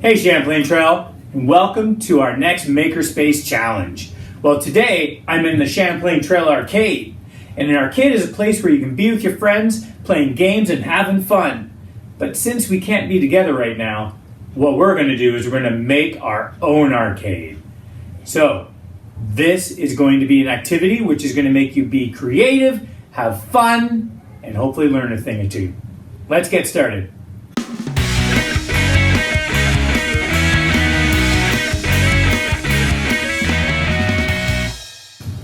Hey Champlain Trail, and welcome to our next Makerspace Challenge. Well, today I'm in the Champlain Trail Arcade, and an arcade is a place where you can be with your friends, playing games and having fun. But since we can't be together right now, what we're going to do is we're going to make our own arcade. So, this is going to be an activity which is going to make you be creative, have fun, and hopefully learn a thing or two. Let's get started.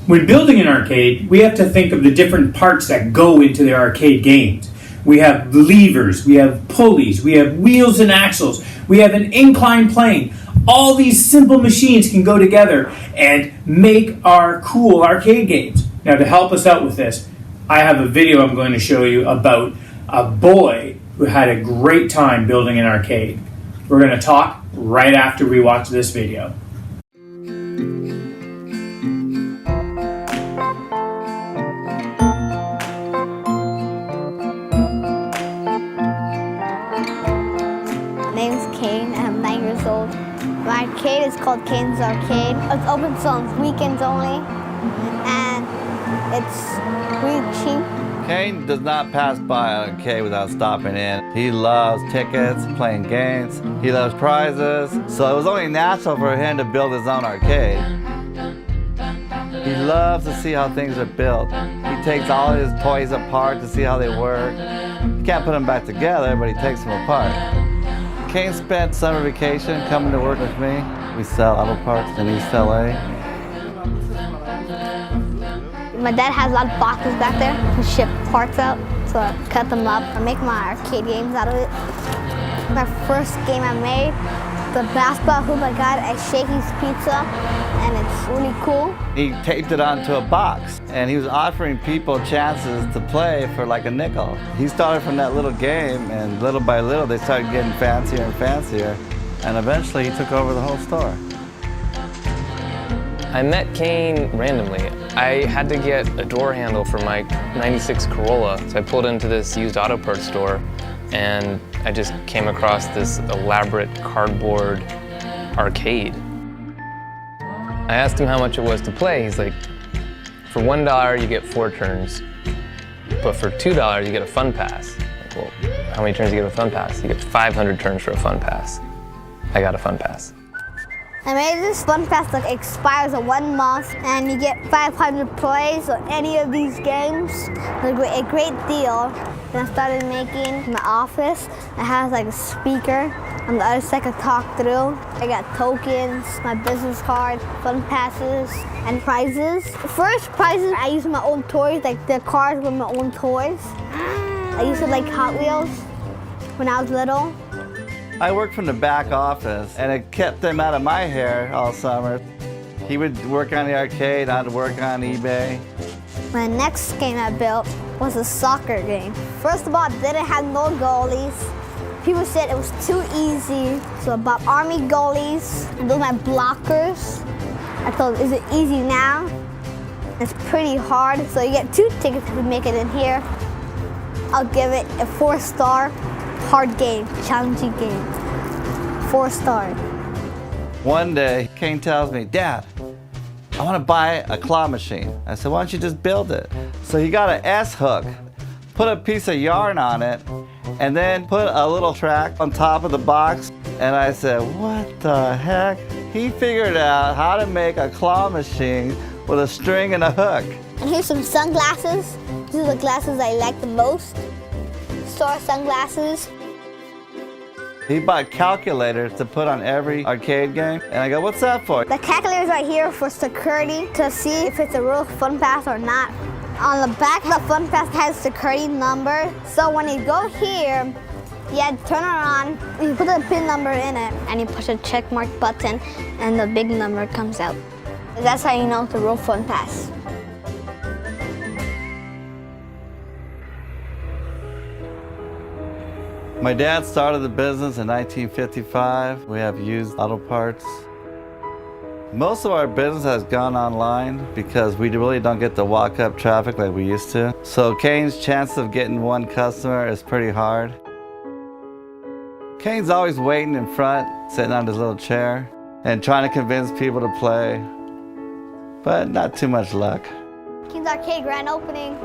When building an arcade, we have to think of the different parts that go into the arcade games. We have levers, we have pulleys, we have wheels and axles, we have an inclined plane. All these simple machines can go together and make our cool arcade games. Now, to help us out with this, I have a video I'm going to show you about a boy who had a great time building an arcade. We're going to talk right after we watch this video. My name's Cain, and I'm 9 years old. My arcade is called Caines Arcade. It's open on weekends only, and it's really cheap. Cain does not pass by an arcade without stopping in. He loves tickets, playing games, he loves prizes, so it was only natural for him to build his own arcade. He loves to see how things are built. He takes all his toys apart to see how they work. He can't put them back together, but he takes them apart. Cain spent summer vacation coming to work with me. We sell auto parts in East LA. My dad has a lot of boxes back there. He ship parts out, so I cut them up and make my arcade games out of it. My first game I made, the basketball hoop I got at Shakey's Pizza, and it's really cool. He taped it onto a box, and he was offering people chances to play for like a nickel. He started from that little game, and little by little they started getting fancier and fancier, and eventually he took over the whole store. I met Cain randomly. I had to get a door handle for my '96 Corolla, so I pulled into this used auto parts store, and I just came across this elaborate cardboard arcade. I asked him how much it was to play. He's like, for $1 you get 4 turns, but for $2 you get a fun pass. Like, well, how many turns do you get a fun pass? You get 500 turns for a fun pass. I got a fun pass. I made this fun pass that expires in 1 month, and you get 500 plays on any of these games. It's a great deal. Then I started making my office. It has like a speaker on the other side I could talk through. I got tokens, my business card, fun passes, and prizes. First prizes, I used my own toys, like the cars with my own toys. I used to like Hot Wheels when I was little. I worked from the back office, and it kept him out of my hair all summer. He would work on the arcade, I'd work on eBay. My next game I built was a soccer game. First of all, it didn't have no goalies. People said it was too easy, so I bought army goalies, and those are my blockers. I thought, is it easy now? It's pretty hard, so you get 2 tickets to make it in here. I'll give it a 4-star. Hard game, challenging game, 4-star. One day, Cain tells me, Dad, I want to buy a claw machine. I said, why don't you just build it? So he got an S-hook, put a piece of yarn on it, and then put a little track on top of the box. And I said, what the heck? He figured out how to make a claw machine with a string and a hook. And here's some sunglasses. These are the glasses I like the most. Star sunglasses. He bought calculators to put on every arcade game, and I go, what's that for? The calculators are here for security, to see if it's a real fun pass or not. On the back, the fun pass has security number, so when you go here, you have to turn it on, you put the pin number in it, and you push a check mark button, and the big number comes out. That's how you know it's a real fun pass. My dad started the business in 1955. We have used auto parts. Most of our business has gone online because we really don't get to walk up traffic like we used to. So Caines' chance of getting one customer is pretty hard. Caines' always waiting in front, sitting on his little chair, and trying to convince people to play, but not too much luck. Caines Arcade grand opening.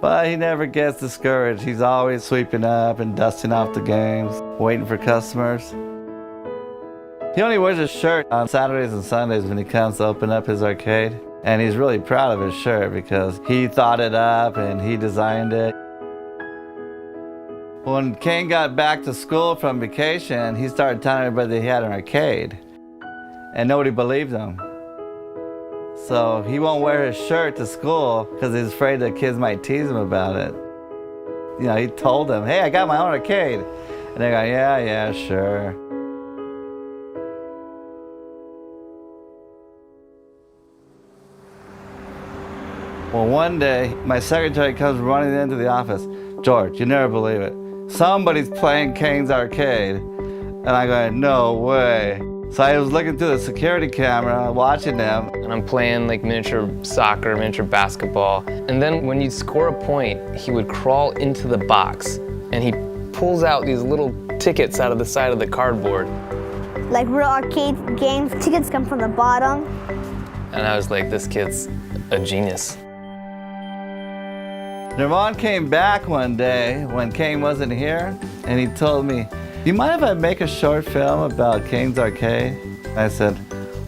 But he never gets discouraged. He's always sweeping up and dusting off the games, waiting for customers. He only wears his shirt on Saturdays and Sundays when he comes to open up his arcade. And he's really proud of his shirt because he thought it up and he designed it. When Cain got back to school from vacation, he started telling everybody that he had an arcade. And nobody believed him. So he won't wear his shirt to school because he's afraid that kids might tease him about it. You know, he told them, hey, I got my own arcade. And they go, yeah, sure. Well, one day, my secretary comes running into the office. George, you never believe it. Somebody's playing Caines Arcade. And I go, no way. So I was looking through the security camera, watching them. And I'm playing like miniature soccer, miniature basketball. And then when you'd score a point, he would crawl into the box and he pulls out these little tickets out of the side of the cardboard. Like real arcade games, tickets come from the bottom. And I was like, this kid's a genius. Nirvan came back one day when Cain wasn't here, and he told me, do you mind if I make a short film about Caines Arcade? I said,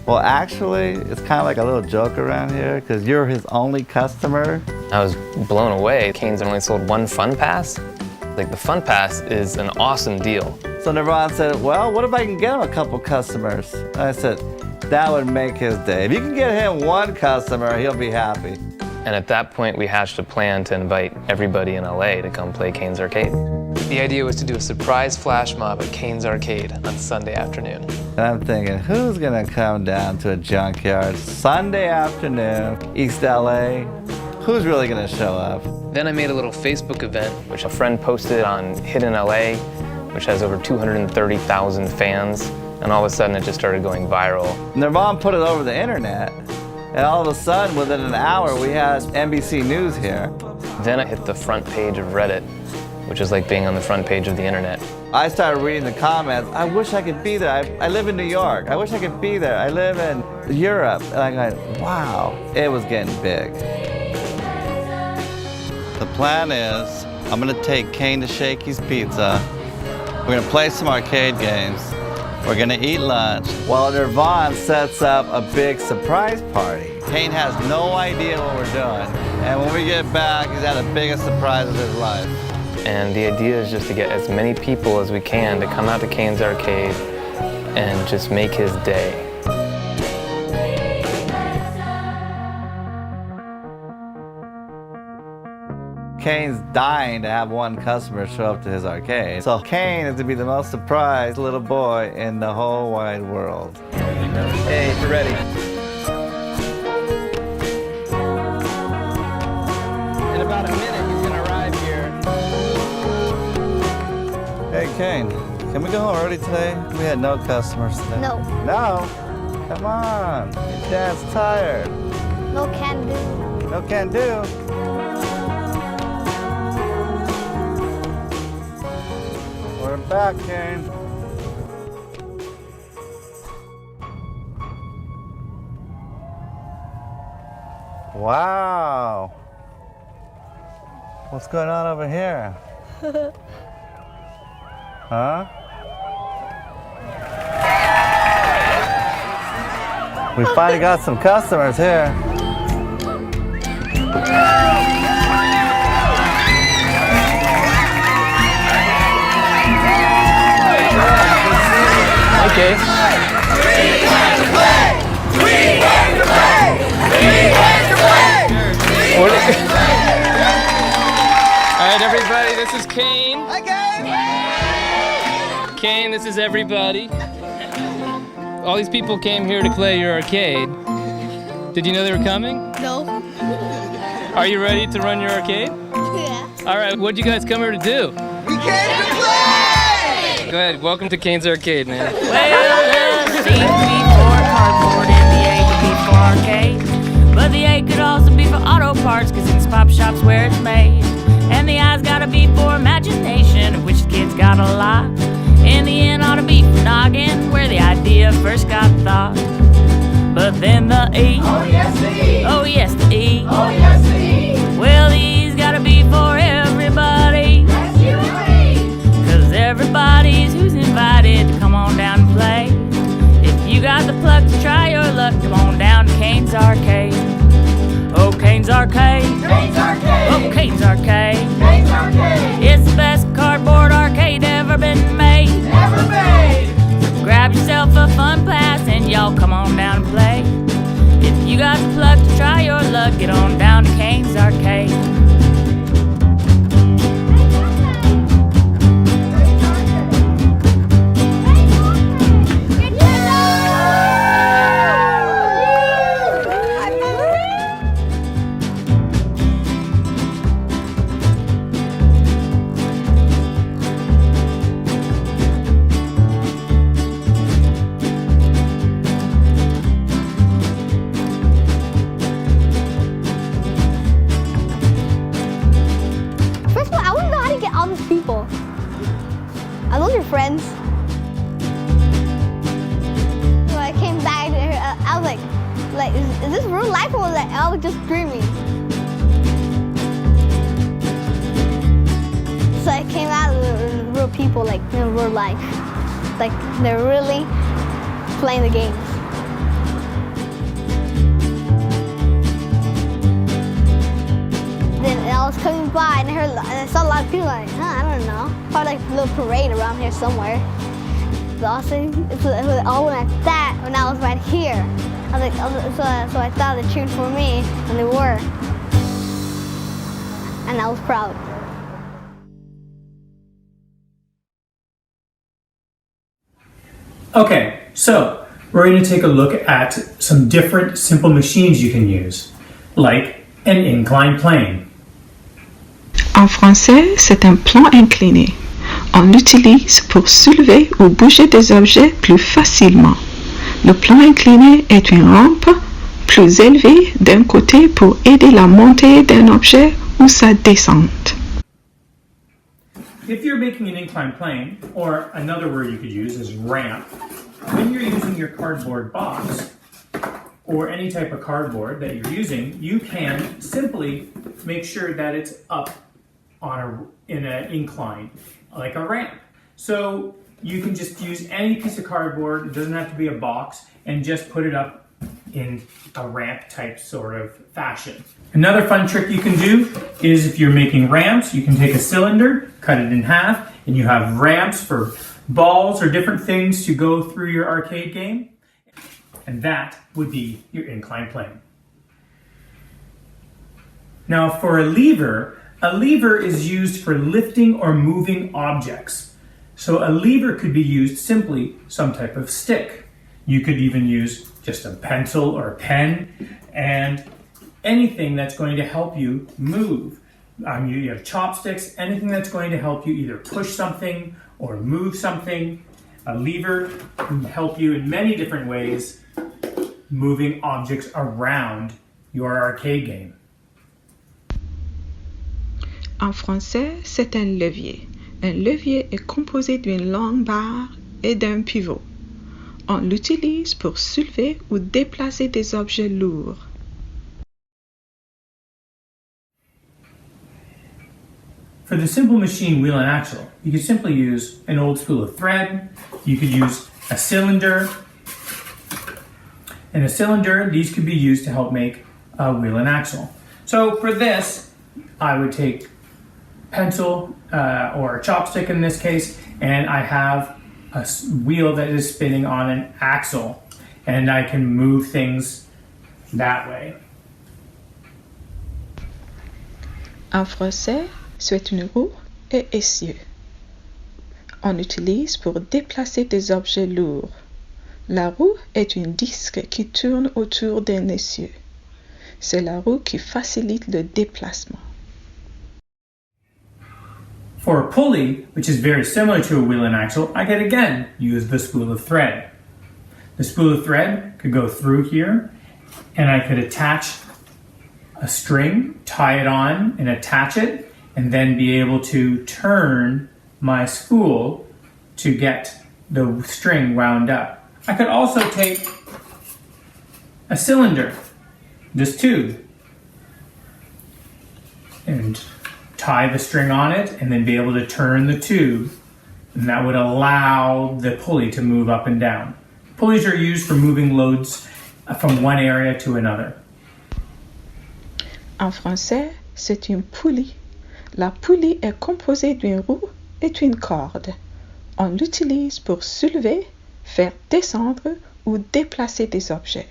well, actually, it's kind of like a little joke around here because you're his only customer. I was blown away. Caines only sold one Fun Pass. Like, the Fun Pass is an awesome deal. So Nirvan said, well, what if I can get him a couple customers? I said, that would make his day. If you can get him one customer, he'll be happy. And at that point, we hatched a plan to invite everybody in LA to come play Caines Arcade. The idea was to do a surprise flash mob at Caines Arcade on Sunday afternoon. And I'm thinking, who's gonna come down to a junkyard Sunday afternoon, East LA? Who's really gonna show up? Then I made a little Facebook event, which a friend posted on Hidden LA, which has over 230,000 fans. And all of a sudden, it just started going viral. Nirvan put it over the internet. And all of a sudden, within an hour, we had NBC News here. Then I hit the front page of Reddit, which is like being on the front page of the internet. I started reading the comments. I wish I could be there. I live in New York. I wish I could be there. I live in Europe. And I go, wow, it was getting big. The plan is, I'm gonna take Cain to Shakey's Pizza. We're gonna play some arcade games. We're gonna eat lunch while Nirvan sets up a big surprise party. Cain has no idea what we're doing. And when we get back, he's had the biggest surprise of his life. And the idea is just to get as many people as we can to come out to Caines Arcade and just make his day. Cain's dying to have one customer show up to his arcade. So Cain is to be the most surprised little boy in the whole wide world. Hey, if you're ready. In about a minute, he's gonna arrive here. Hey Cain, can we go home early today? We had no customers today. No. No? Come on, your dad's tired. No can do. No can do. We're back, Cain. Wow. What's going on over here? Huh? We finally got some customers here. Okay. We went to play! We went to play! We went to play! All right, everybody, this is Cain. Hi, guys! Cain, this is everybody. All these people came here to play your arcade. Did you know they were coming? No. Are you ready to run your arcade? Yeah. All right, what'd you guys come here to do? We came to play! Go ahead, welcome to Caines Arcade, man. C could be for cardboard and the A could be for arcade. But the A could also be for auto parts, cause it's pop shops where it's made. And the I's gotta be for imagination, of which the kids got a lot. And the N ought to be for noggin, where the idea first got thought. But then the E, Oh yes, the E. oh yes, the E. Oh yes, the E. Well, the E's gotta be for everybody, That's you and me. cause everybody's who's invited to come on down and play. If you got the pluck to try your luck, come on down to Caines Arcade. Oh, Caines Arcade. Caines Arcade. Oh, Caines Arcade. Caines Arcade. It's the best cardboard arcade ever been made. Never made. Grab yourself a fun pass and y'all come on down and play. If you got the pluck to try your luck, get on down to Caines Arcade. First of all, I want to know how to get all these people. Are those your friends? When I came back, I was like, is this real life or was I was just dreaming? So I came out of the real people, like in real life. Like they're really playing the games. Then I was coming by and I saw a lot of people like, I don't know, probably like a little parade around here somewhere. But also, it was all like that when I was right here. I was like, so I thought they cheered for me, and they were. And I was proud. Okay, so we're going to take a look at some different simple machines you can use, like an inclined plane. En français, c'est un plan incliné. On l'utilise pour soulever ou bouger des objets plus facilement. Le plan incliné est une rampe plus élevée d'un côté pour aider la montée d'un objet ou sa descente. If you're making an inclined plane, or another word you could use is ramp, when you're using your cardboard box, or any type of cardboard that you're using, you can simply make sure that it's up in an incline, like a ramp. So you can just use any piece of cardboard, it doesn't have to be a box, and just put it up in a ramp type sort of fashion. Another fun trick you can do is if you're making ramps, you can take a cylinder, cut it in half, and you have ramps for balls or different things to go through your arcade game. And that would be your inclined plane. Now for a lever is used for lifting or moving objects. So a lever could be used simply some type of stick. You could even use just a pencil or a pen and anything that's going to help you move. You have chopsticks, anything that's going to help you either push something or move something. A lever can help you in many different ways moving objects around your arcade game. En français, c'est un levier. Un levier est composé d'une longue barre et d'un pivot. On l'utilise pour soulever ou déplacer des objets lourds. For the simple machine wheel and axle, you could simply use an old spool of thread. You could use a cylinder. And a cylinder, these could be used to help make a wheel and axle. So for this, I would take pencil or a chopstick in this case, and I have a wheel that is spinning on an axle, and I can move things that way. En français, c'est une roue et essieu. On utilise pour déplacer des objets lourds. La roue est un disque qui tourne autour d'un essieu. C'est la roue qui facilite le déplacement. For a pulley, which is very similar to a wheel and axle, I could again use the spool of thread. The spool of thread could go through here, and I could attach a string, tie it on and attach it, and then be able to turn my spool to get the string wound up. I could also take a cylinder, this tube, and tie the string on it and then be able to turn the tube, and that would allow the pulley to move up and down. Pulleys are used for moving loads from one area to another. En français, c'est une poulie. La poulie est composée d'une roue et d'une corde. On l'utilise pour soulever, faire descendre ou déplacer des objets.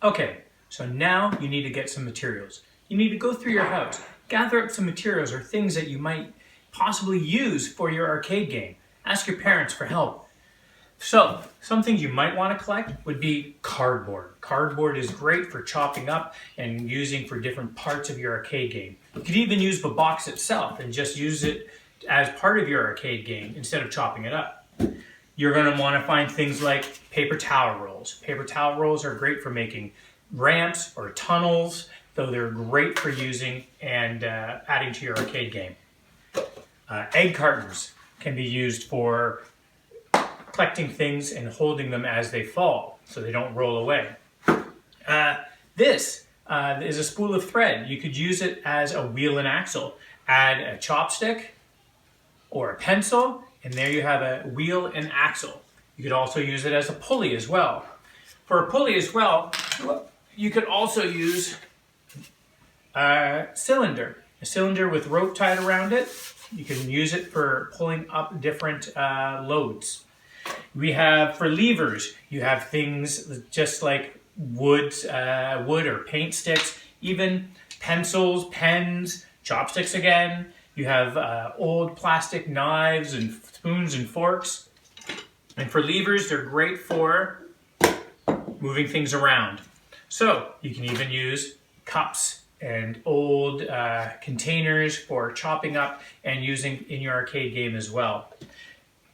Okay, so now you need to get some materials. You need to go through your house, gather up some materials or things that you might possibly use for your arcade game. Ask your parents for help. So, some things you might want to collect would be cardboard. Cardboard is great for chopping up and using for different parts of your arcade game. You could even use the box itself and just use it as part of your arcade game instead of chopping it up. You're going to want to find things like paper towel rolls. Paper towel rolls are great for making ramps or tunnels, though they're great for using and adding to your arcade game. Egg cartons can be used for collecting things and holding them as they fall so they don't roll away. This is a spool of thread. You could use it as a wheel and axle. Add a chopstick or a pencil, and there you have a wheel and axle. You could also use it as a pulley as well. For a pulley as well, you could also use a cylinder with rope tied around it. You can use it for pulling up different loads. We have, for levers, you have things just like wood or paint sticks, even pencils, pens, chopsticks again. You have old plastic knives and spoons and forks. And for levers, they're great for moving things around. So you can even use cups and old containers for chopping up and using in your arcade game as well.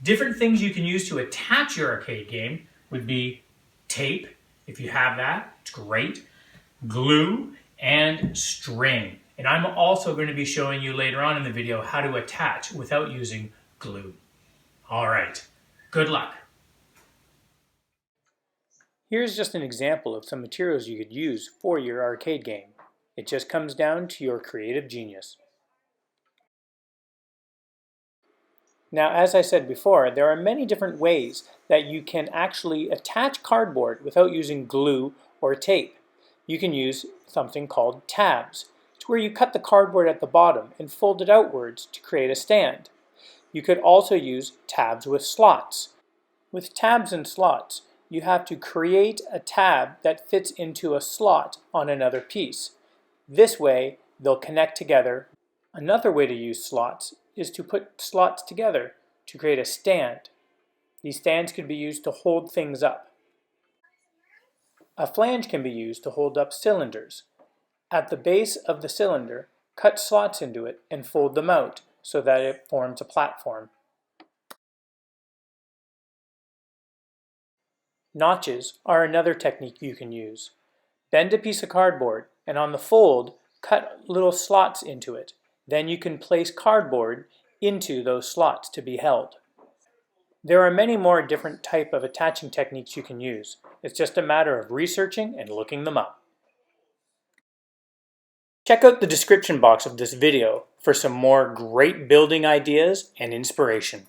Different things you can use to attach your arcade game would be tape, if you have that, it's great, glue, and string. And I'm also going to be showing you later on in the video how to attach without using glue. All right, good luck. Here's just an example of some materials you could use for your arcade game. It just comes down to your creative genius. Now, as I said before, there are many different ways that you can actually attach cardboard without using glue or tape. You can use something called tabs. It's where you cut the cardboard at the bottom and fold it outwards to create a stand. You could also use tabs with slots. With tabs and slots, you have to create a tab that fits into a slot on another piece. This way, they'll connect together. Another way to use slots is to put slots together to create a stand. These stands can be used to hold things up. A flange can be used to hold up cylinders. At the base of the cylinder, cut slots into it and fold them out so that it forms a platform. Notches are another technique you can use. Bend a piece of cardboard and on the fold, cut little slots into it. Then you can place cardboard into those slots to be held. There are many more different type of attaching techniques you can use. It's just a matter of researching and looking them up. Check out the description box of this video for some more great building ideas and inspiration.